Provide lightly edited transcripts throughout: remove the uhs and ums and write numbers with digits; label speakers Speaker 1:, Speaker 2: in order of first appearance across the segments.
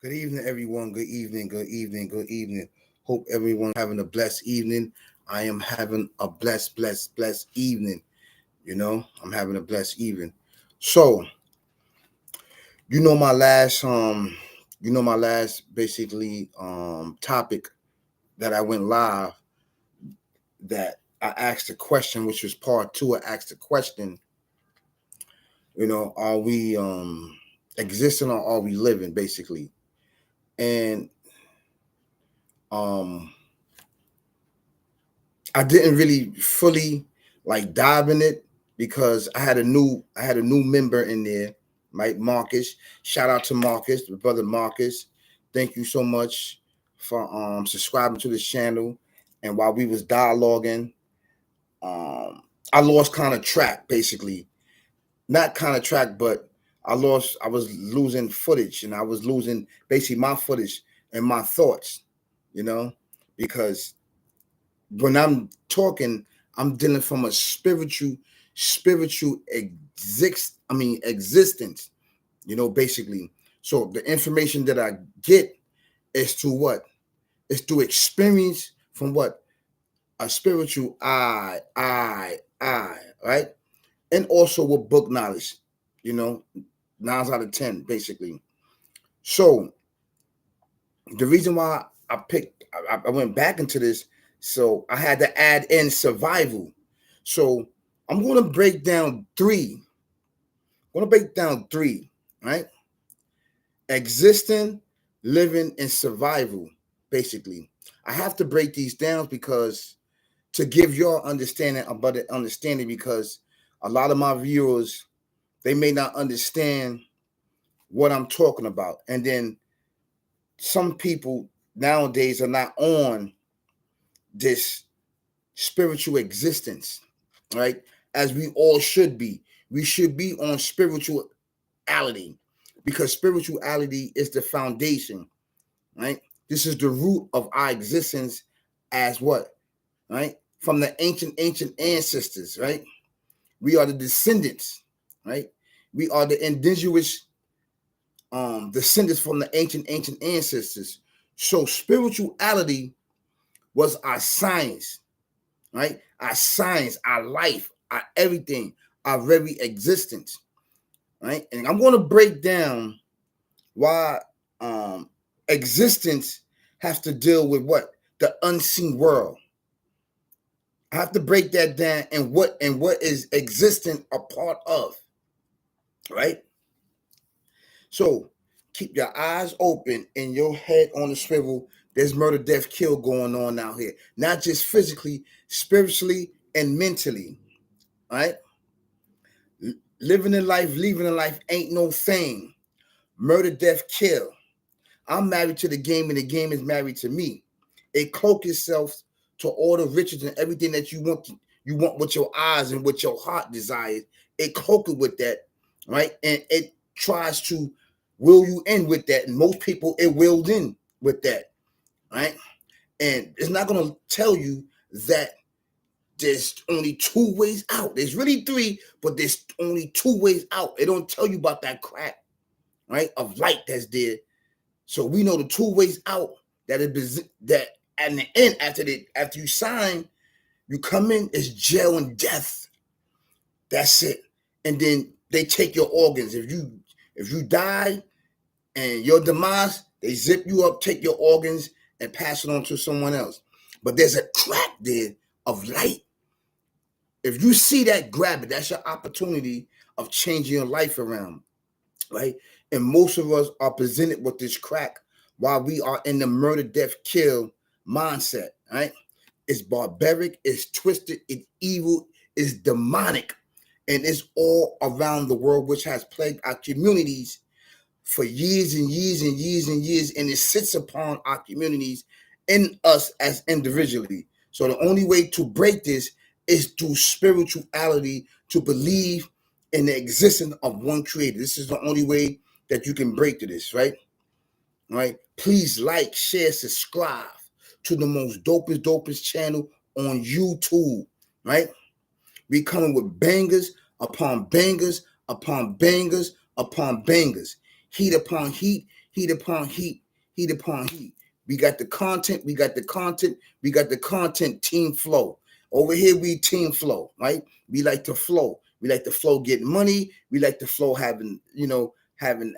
Speaker 1: Good evening, everyone. Good evening. Good evening. Good evening. Hope everyone having a blessed evening. I am having a blessed evening. I'm having a blessed evening. So, my last basically topic that I went live, that I asked a question, which was part two. I asked a question, are we existing or are we living, basically? And um I didn't really fully like dive in it because I had a new member in there, Mike Marcus. Shout out to Marcus, the brother Marcus. Thank you so much for subscribing to this channel. And while we was dialoguing, um I lost kind of track, basically. Not kind of track, but I was losing footage, and I was losing basically my footage and my thoughts, you know, because when I'm talking, I'm dealing from a existence, basically. So the information that I get is to what? Is to experience from what? A spiritual right? And also with book knowledge, you know, 9 out of 10, basically. So the reason why I went back into this, so I had to add in survival. So I'm going to break down three. Right? Existing, living, and survival, basically. I have to break these down because to give your understanding about the understanding, because a lot of my viewers, they may not understand what I'm talking about. And then some people nowadays are not on this spiritual existence, right? As we all should be. We should be on spirituality, because spirituality is the foundation, right? This is the root of our existence as what, right? From the ancient ancestors, right? We are the descendants, right? We are the indigenous descendants from the ancient ancestors. So spirituality was our science, right? Our science, our life, our everything, our very existence, right? And I'm going to break down why existence has to deal with what? The unseen world. I have to break that down, and what is existent a part of, right? So keep your eyes open and your head on the swivel. There's murder, death, kill going on out here. Not just physically, spiritually, and mentally. Right? Living in life, leaving in life ain't no thing. Murder, death, kill. I'm married to the game, and the game is married to me. It cloak itself to all the riches and everything that you want. You want with your eyes and what your heart desires. It cloak it with that, right? And it tries to will you in with that. And most people, it willed in with that, right? And it's not going to tell you that there's only two ways out. There's really three, but there's only two ways out. It don't tell you about that crack, right, of light that's there. So we know the two ways out. That at the end, after you sign, you come in, it's jail and death. That's it. And then they take your organs. If you die and your demise, they zip you up, take your organs, and pass it on to someone else. But there's a crack there of light. If you see that, grab it. That's your opportunity of changing your life around, right? And most of us are presented with this crack while we are in the murder, death, kill mindset, right? It's barbaric, it's twisted, it's evil, it's demonic, and it's all around the world, which has plagued our communities for years and years and years and years, and it sits upon our communities in us as individually. So the only way to break this is through spirituality, to believe in the existence of one creator. This is the only way that you can break to this, right? Right? Please like, share, subscribe to the most dopest channel on YouTube, right? We coming with bangers upon bangers upon bangers upon bangers, heat upon heat. heat upon heat, heat upon heat. We got the content, we got the content, we got the content team flow. Over here, we team flow, right? We like to flow. We like to flow getting money. We like to flow having, having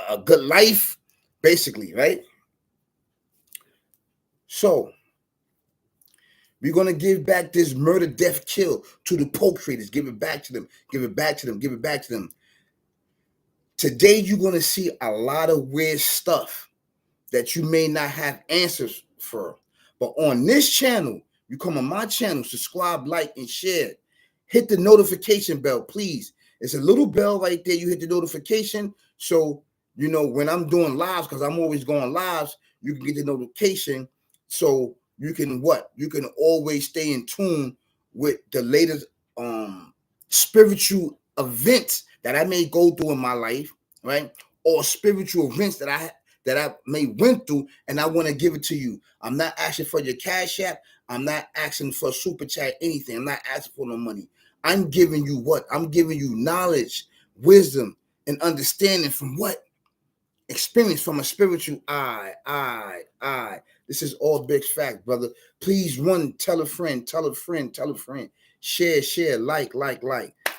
Speaker 1: a good life, basically, right? So we're gonna give back this murder, death, kill to the poke traders. Give it back to them. Give it back to them. Give it back to them. Today, you're gonna see a lot of weird stuff that you may not have answers for. But on this channel, you come on my channel, subscribe, like, and share. Hit the notification bell, please. It's a little bell right there. You hit the notification. So, when I'm doing lives, because I'm always going lives, you can get the notification. So you can what? You can always stay in tune with the latest spiritual events that I may go through in my life, right? Or spiritual events that I may went through, and I want to give it to you. I'm not asking for your cash app. I'm not asking for super chat, anything. I'm not asking for no money. I'm giving you what? I'm giving you knowledge, wisdom, and understanding from what? Experience from a spiritual eye. This is all big fact, brother. Please tell a friend, tell a friend, tell a friend. Share, like.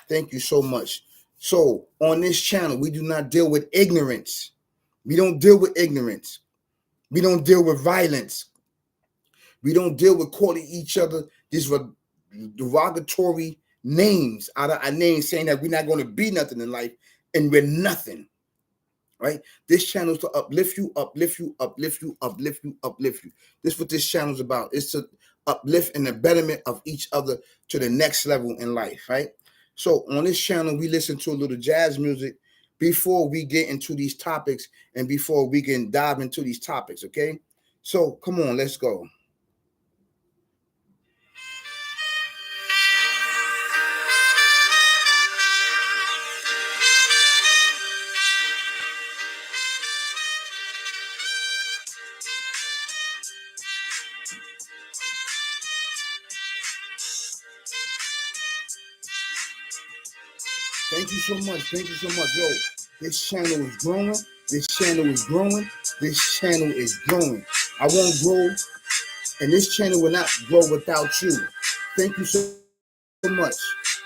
Speaker 1: Thank you so much. So on this channel, we do not deal with ignorance. We don't deal with ignorance. We don't deal with violence. We don't deal with calling each other these derogatory names out of our names, saying that we're not going to be nothing in life and we're nothing. Right? This channel is to uplift you, uplift you, uplift you, uplift you, uplift you. This is what this channel is about. It's to uplift and the betterment of each other to the next level in life, right? So on this channel, we listen to a little jazz music before we get into these topics and before we can dive into these topics, okay? So come on, let's go. Thank you so much. Thank you so much. Yo, this channel is growing. This channel is growing. This channel is growing. I won't grow, and this channel will not grow without you. Thank you so much.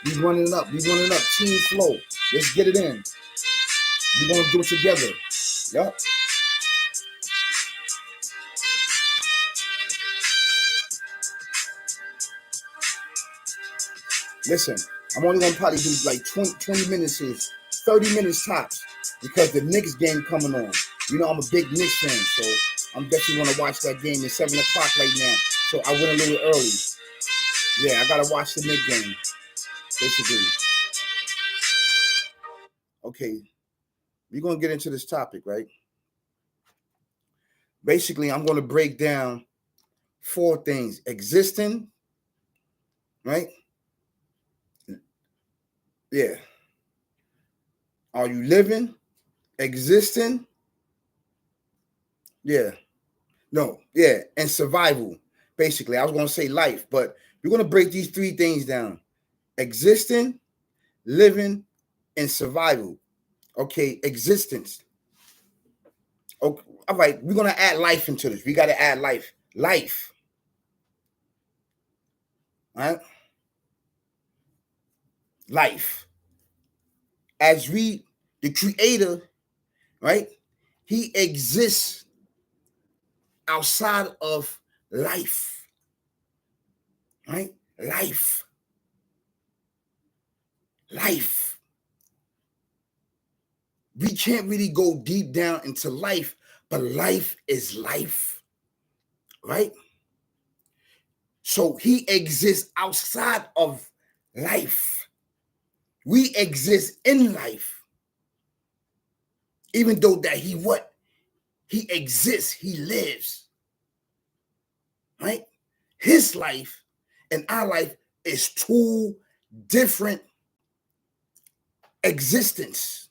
Speaker 1: We running up. We running up. Team flow. Let's get it in. We're gonna do it together. Yup. Listen, I'm only gonna probably do like 20 minutes or 30 minutes tops because the Knicks game coming on. I'm a big Knicks fan, so I'm definitely gonna watch that game at 7 o'clock right now. So I went a little early. Yeah, I gotta watch the Knicks game, basically. Okay, we're gonna get into this topic, right? Basically, I'm gonna break down 4 things: existing, right? Yeah. Are you living? Existing? Yeah. No. Yeah. And survival. Basically, I was going to say life, but we're going to break these 3 things down: existing, living, and survival. Okay. Existence. Okay. All right. We're going to add life into this. We got to add life. Life. All right. Life. As the creator, right? He exists outside of life, right? Life. We can't really go deep down into life, but life is life, right? So he exists outside of life. We exist in life, even though that he exists, he lives, right? His life and our life is 2 different existence,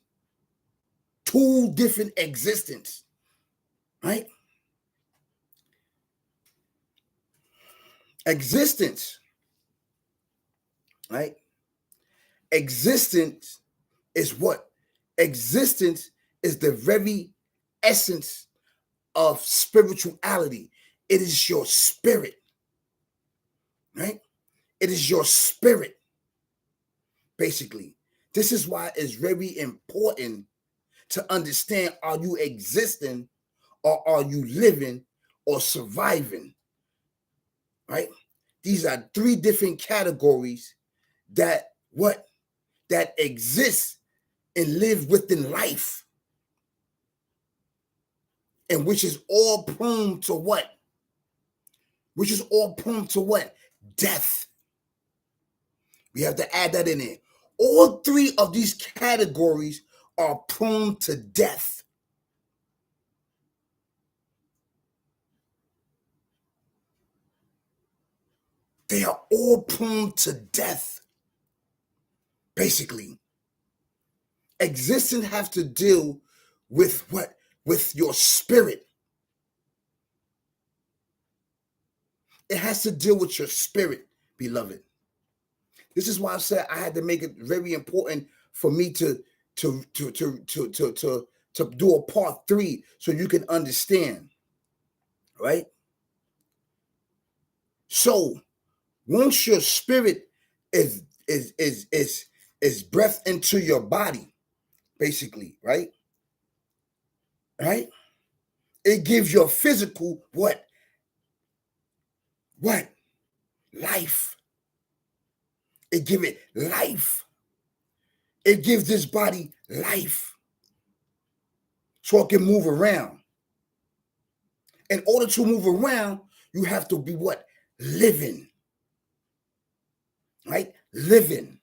Speaker 1: 2 different existence, right? Existence, right? Existence is what? Existence is the very essence of spirituality. It is your spirit, right? It is your spirit, basically. This is why it's very important to understand, are you existing or are you living or surviving, right? These are three different categories that exist and live within life, and which is all prone to what? Which is all prone to what? Death. We have to add that in there. All three of these categories are prone to death. They are all prone to death. Basically, existence has to deal with what? With your spirit. It has to deal with your spirit, beloved. This is why I said I had to make it very important for me to do a part 3 so you can understand, right? So once your spirit is breath into your body, basically, right? Right? It gives your physical what? What? Life. It gives it life. It gives this body life so it can move around. In order to move around, you have to be what? Living. Right? Living.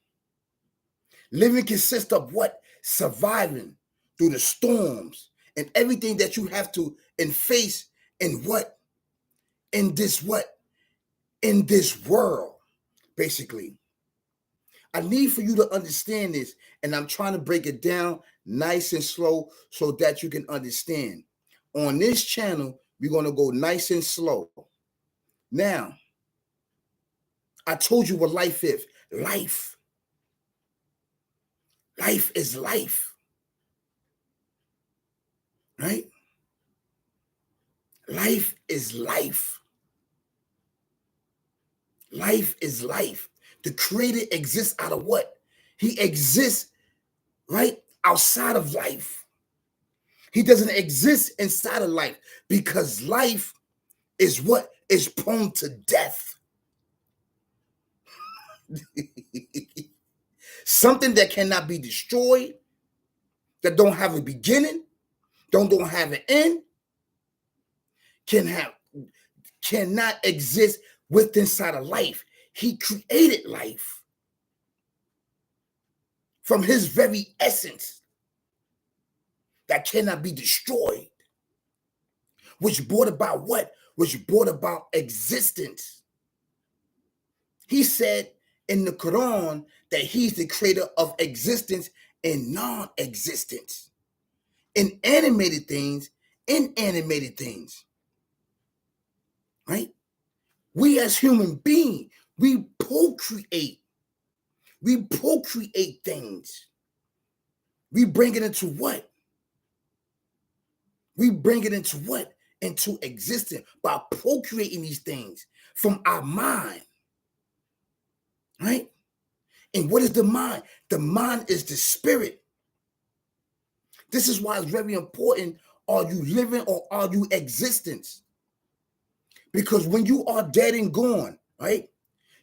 Speaker 1: Living consists of what? Surviving through the storms and everything that you have to face in what? In this what? In this world, basically. I need for you to understand this, and I'm trying to break it down nice and slow so that you can understand. On this channel, we're going to go nice and slow. Now, I told you what life is. Life. Life is life. Right? Life is life. Life is life. The Creator exists out of what? He exists, right, outside of life. He doesn't exist inside of life because life is what? Is prone to death. Something that cannot be destroyed, that don't have a beginning, don't have an end, cannot exist within inside of life. He created life from his very essence that cannot be destroyed, which brought about what? Which brought about existence. He said in the Quran that he's the creator of existence and non-existence, in animated things, inanimated things, right? We as human beings, we procreate. We procreate things. We bring it into what? We bring it into what? Into existence by procreating these things from our mind, right? And what is the mind? The mind is the spirit. This is why it's very important. Are you living or are you existence? Because when you are dead and gone, right,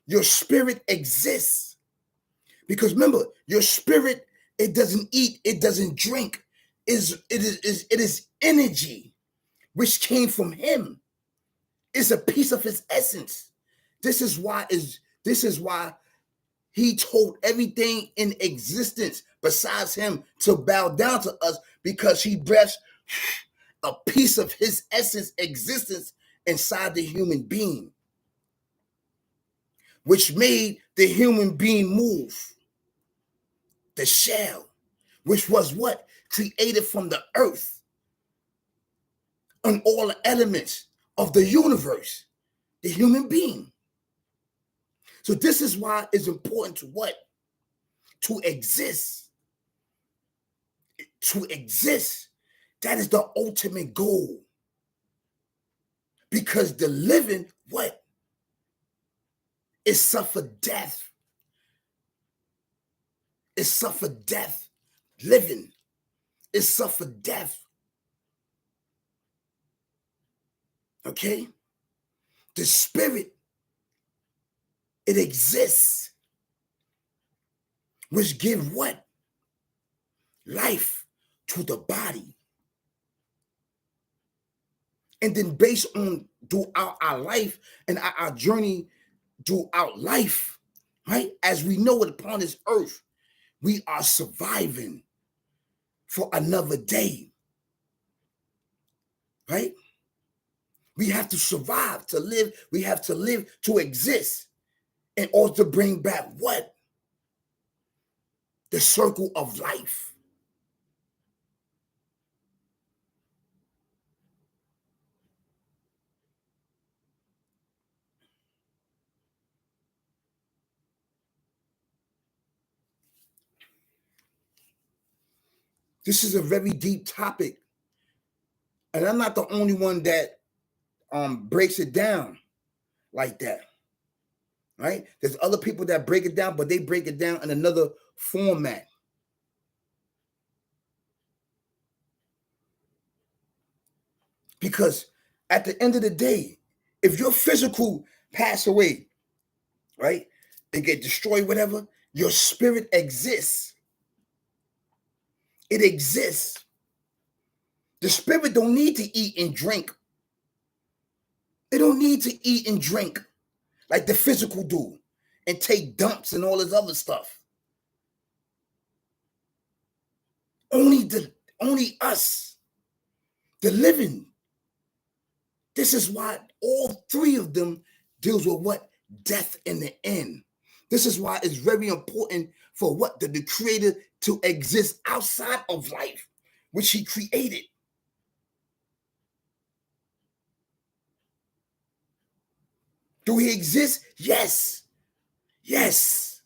Speaker 1: your spirit exists. Because remember, your spirit, it doesn't eat, it doesn't drink. It is energy which came from him. It's a piece of his essence. This is why he told everything in existence besides him to bow down to us, because he breathes a piece of his essence existence inside the human being, which made the human being move. The shell, which was what? Created from the earth and all the elements of the universe, the human being. So this is why it's important to what? To exist. To exist. That is the ultimate goal. Because the living, what? It suffered death. It suffered death. Living. It suffered death. Okay? The spirit, it exists. Which give what? Life to the body. And then based on throughout our life and our journey throughout life, right? As we know it upon this earth, we are surviving for another day, right? We have to survive to live. We have to live to exist in order to bring back what? The circle of life. This is a very deep topic. And I'm not the only one that breaks it down like that. Right? There's other people that break it down, but they break it down in another format. Because at the end of the day, if your physical pass away, right, they get destroyed, whatever, your spirit exists. It exists. The spirit don't need to eat and drink. It don't need to eat and drink like the physical do and take dumps and all this other stuff. Only us, the living. This is why all three of them deals with what? Death in the end. This is why it's very important for what? The creator to exist outside of life, which he created. Do he exist? Yes. Yes.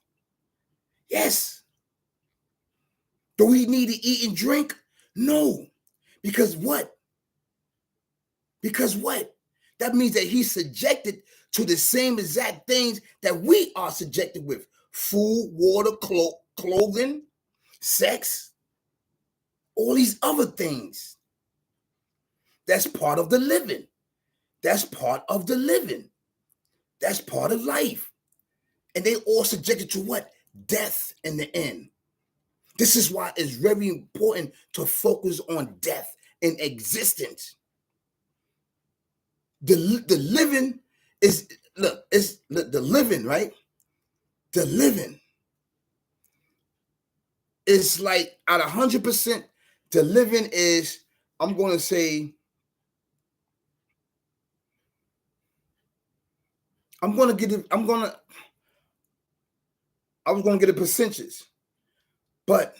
Speaker 1: Yes. Do we need to eat and drink? No. Because what? Because what? That means that he's subjected to the same exact things that we are subjected with. Food, water, clothing, sex, all these other things. That's part of the living. That's part of the living. That's part of life. And they all subjected to what? Death in the end. This is why it's very important to focus on death and existence. The living is, look, it's the living, right? The living is like at 100%, the living is, I'm going to say, I was going to get a percentage, but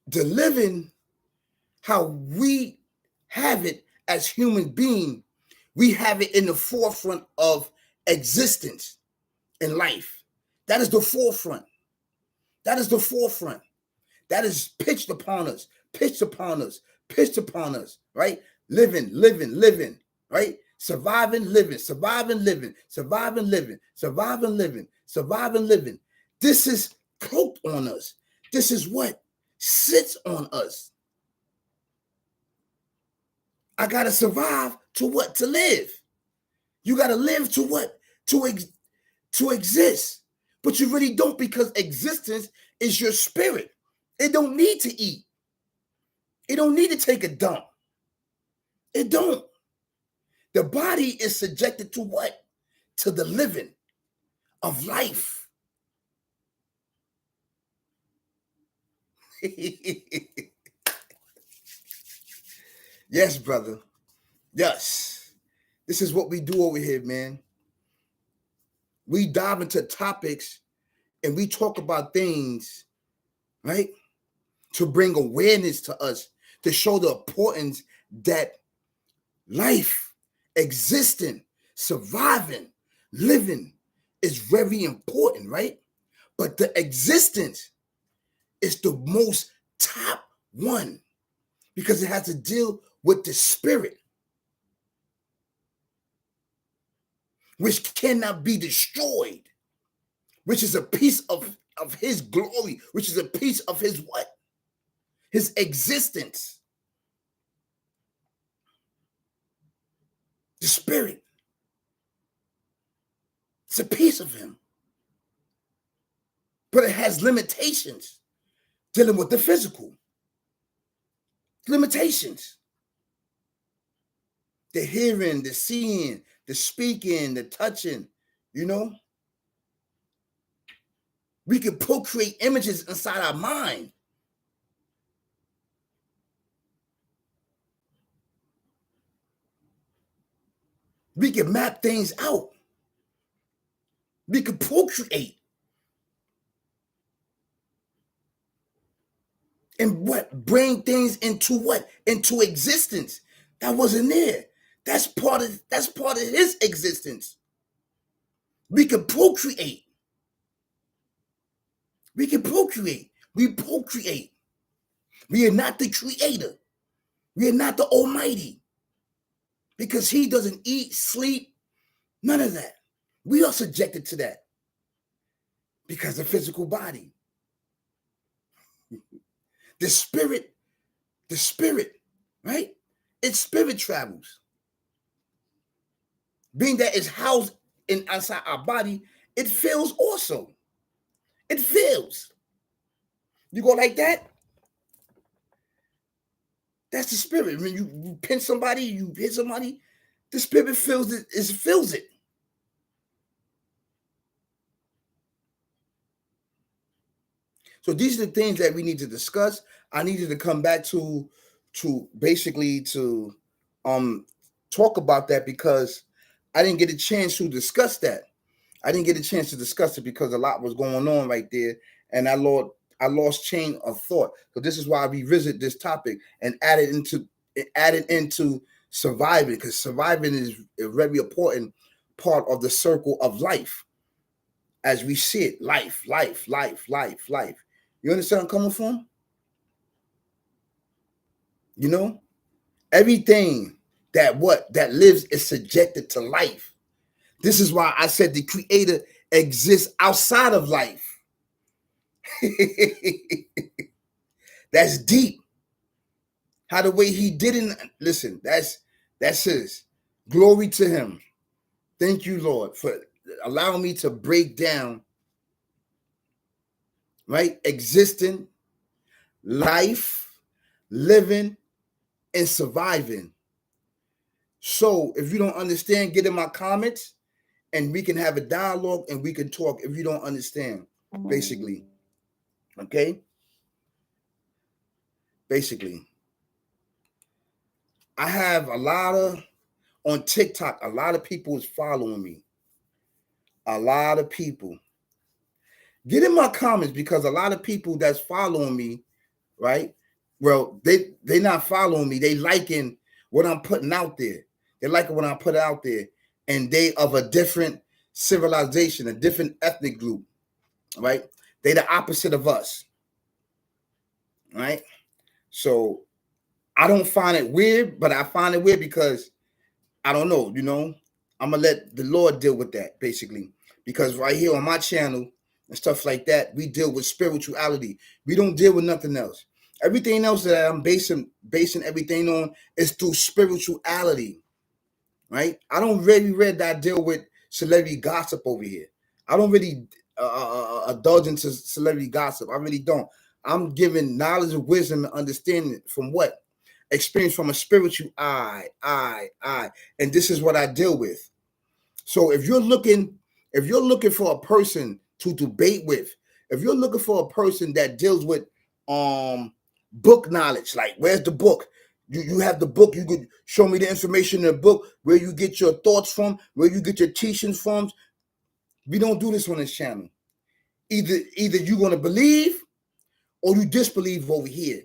Speaker 1: the living, how we have it as human being, we have it in the forefront of existence in life. That is the forefront. That is the forefront. That is pitched upon us, right? Living, right? Surviving, living. This is cloaked on us. This is what sits on us. I got to survive to what? To live. You got to live to what? To exist. But you really don't, because existence is your spirit. It don't need to eat. It don't need to take a dump. It don't. The body is subjected to what? To the living of life. Yes, brother. Yes. This is what we do over here, man. We dive into topics and we talk about things, right? To bring awareness to us, to show the importance that life, existing, surviving, living is very important, right? But the existence is the most top one, because it has to deal with the spirit, which cannot be destroyed, which is a piece of his glory, which is a piece of his what? His existence. The spirit. It's a piece of him. But it has limitations dealing with the physical. Limitations. The hearing, the seeing, the speaking, the touching, you know. We can procreate images inside our mind. We can map things out. We can procreate. And what? Bring things into what? Into existence. That wasn't there. That's part of his existence. We can procreate. We can procreate. We procreate. We are not the creator. We are not the Almighty. Because he doesn't eat, sleep, none of that. We are subjected to that. Because of physical body. The spirit, right? Its spirit travels. Being that it's housed inside our body, it feels also. It feels. You go like that? That's the spirit. When you pinch somebody, you hit somebody, the spirit feels it. It feels it. So these are the things that we need to discuss. I needed to come back to basically to talk about that because I didn't get a chance to discuss that. I didn't get a chance to discuss it because a lot was going on right there, and I lost chain of thought. So this is why I revisit this topic and add it into surviving, because surviving is a very important part of the circle of life as we see it. Life. You understand where I'm coming from? You know, everything that lives is subjected to life. This is why I said the creator exists outside of life. That's deep. How the way he didn't listen, that's his. Glory to him. Thank you, Lord, for allowing me to break down, right? Existing, life, living, and surviving. So if you don't understand, get in my comments and we can have a dialogue and we can talk if you don't understand, basically. Okay? Basically. I have on TikTok, a lot of people is following me. A lot of people. Get in my comments because a lot of people that's following me, right? Well, they not following me. They liking what I'm putting out there. They like what I put out there. And they of a different civilization, a different ethnic group, right? They the opposite of us, right? So I don't find it weird, but I find it weird because I don't know, I'm going to let the Lord deal with that, basically. Because right here on my channel and stuff like that, we deal with spirituality. We don't deal with nothing else. Everything else that I'm basing everything on is through spirituality, right? I don't really that I deal with celebrity gossip over here. I don't really indulge into celebrity gossip. I really don't. I'm giving knowledge and wisdom and understanding from what? Experience from a spiritual eye. And this is what I deal with. So if you're looking for a person to debate with, if you're looking for a person that deals with book knowledge, like where's the book? You have the book, you could show me the information in the book, where you get your thoughts from, where you get your teachings from. We don't do this on this channel. Either you're going to believe or you disbelieve over here.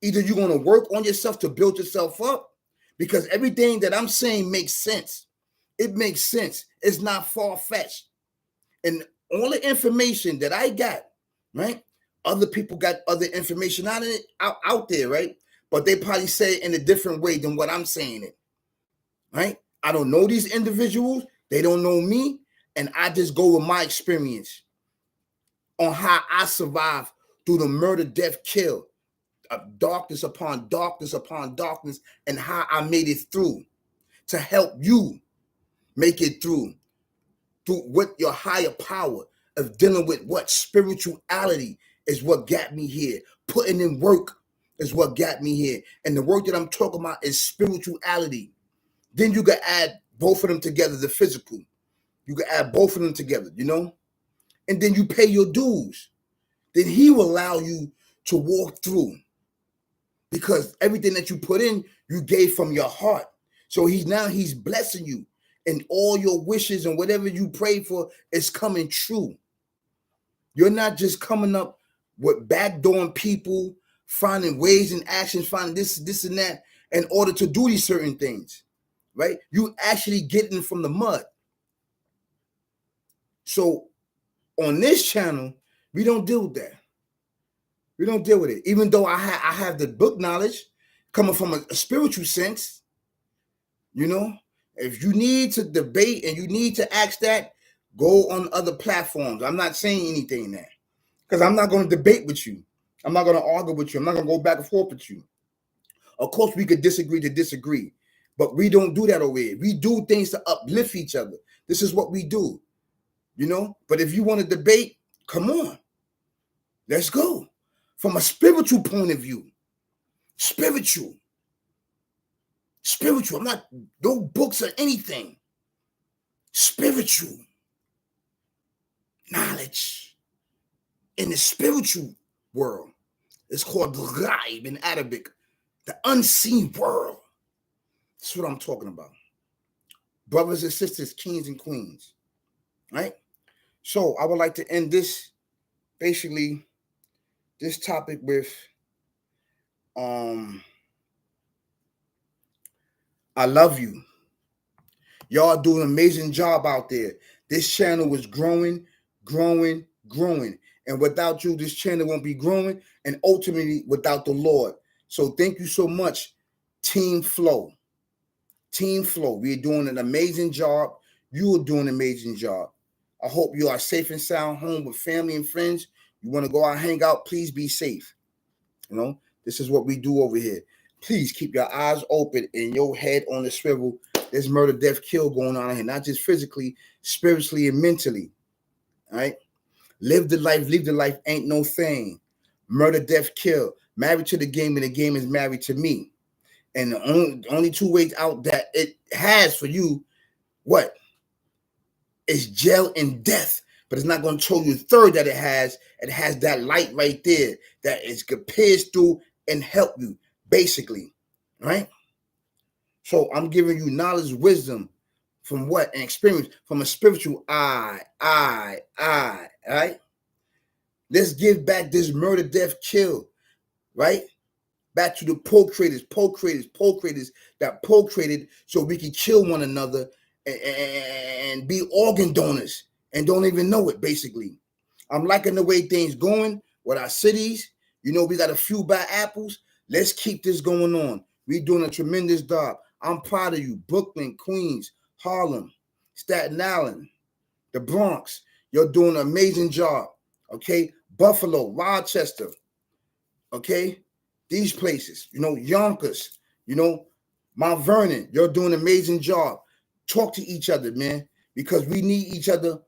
Speaker 1: Either you're going to work on yourself to build yourself up, because everything that I'm saying makes sense. It makes sense. It's not far-fetched. And all the information that I got, right? Other people got other information out there, right? But they probably say it in a different way than what I'm saying it, right? I don't know these individuals. They don't know me. And I just go with my experience on how I survived through the murder, death, kill, of darkness upon darkness upon darkness, and how I made it through to help you make it through what your higher power of dealing with what spirituality is what got me here. Putting in work is what got me here. And the work that I'm talking about is spirituality. Then you can add both of them together, the physical. You can add both of them together, you know? And then you pay your dues. Then he will allow you to walk through. Because everything that you put in, you gave from your heart. So he's blessing you. And all your wishes and whatever you pray for is coming true. You're not just coming up with backdooring people, finding ways and actions, finding this and that in order to do these certain things, right? You actually getting from the mud. So on this channel, we don't deal with that. We don't deal with it. Even though I have the book knowledge coming from a spiritual sense, you know, if you need to debate and you need to ask that, go on other platforms. I'm not saying anything there because I'm not going to debate with you. I'm not going to argue with you. I'm not going to go back and forth with you. Of course, we could disagree, but we don't do that over here. We do things to uplift each other. This is what we do, you know. But if you want to debate, come on. Let's go. From a spiritual point of view. Spiritual. I'm not, no books or anything. Spiritual. Knowledge. In the spiritual world. It's called the Ghaib in Arabic. The unseen world. That's what I'm talking about. Brothers and sisters, kings and queens. Right? So I would like to end this, basically, this topic with I love you. Y'all do an amazing job out there. This channel is growing. And without you, this channel won't be growing. And ultimately, without the Lord. So thank you so much, Team Flow. Team Flow. We're doing an amazing job. You are doing an amazing job. I hope you are safe and sound home with family and friends. You want to go out, hang out, please be safe. You know, this is what we do over here. Please keep your eyes open and your head on the swivel. There's murder, death, kill going on here, not just physically, spiritually, and mentally. All right? Live the life ain't no thing. Murder, death, kill. Married to the game, and the game is married to me. And the only two ways out that it has for you, what? Is jail and death. But it's not going to show you the third that it has. It has that light right there that is could pierce through and help you, basically, right? So I'm giving you knowledge, wisdom from what? An experience from a spiritual eye, right? Let's give back this murder, death, kill, right? Back to the procreators that procreated so we can kill one another and be organ donors and don't even know it, basically. I'm liking the way things going with our cities. You know, we got a few bad apples. Let's keep this going on. We're doing a tremendous job. I'm proud of you. Brooklyn, Queens, Harlem, Staten Island, the Bronx. You're doing an amazing job. Okay? Buffalo, Rochester. Okay? These places. You know, Yonkers. You know, Mount Vernon. You're doing an amazing job. Talk to each other, man, because we need each other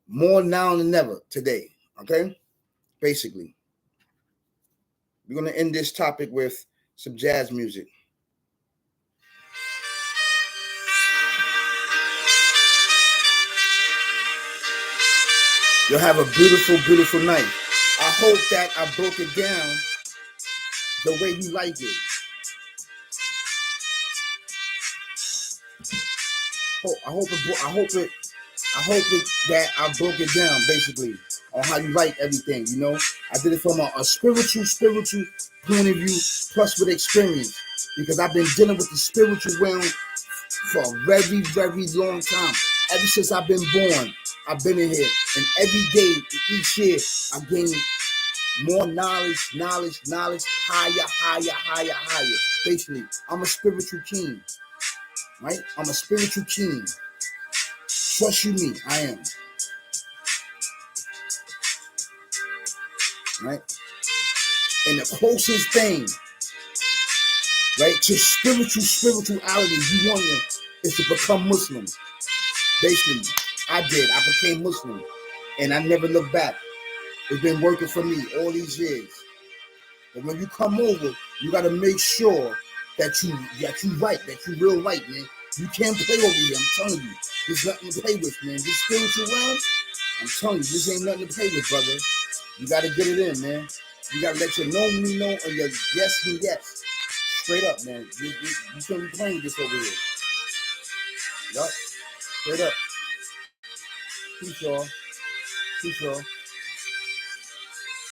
Speaker 1: more now than ever today. Okay? Basically. We're going to end this topic with some jazz music. You'll have a beautiful, beautiful night. I hope that I broke it down the way you like it. I hope that I broke it down basically on how you like everything. You know, I did it from a spiritual point of view, plus with experience, because I've been dealing with the spiritual realm for a very, very long time. Ever since I've been born, I've been in here, and every day, each year, I gain more knowledge, higher. Basically, I'm a spiritual king, right? I'm a spiritual king. Trust you me, I am. Right? And the closest thing, right, to spirituality you want is to become Muslim. Basically, I became Muslim. And I never looked back. It's been working for me all these years. But when you come over, you got to make sure that you right, that you real right, man. You can't play over here. I'm telling you, there's nothing to play with, man. This spiritual realm, I'm telling you, this ain't nothing to play with, brother. You got to get it in, man. You got to let your no me know and your yes me yes. Straight up, man. You can't be playing this over here. Yup. Straight up. Peace, y'all. Peace, y'all.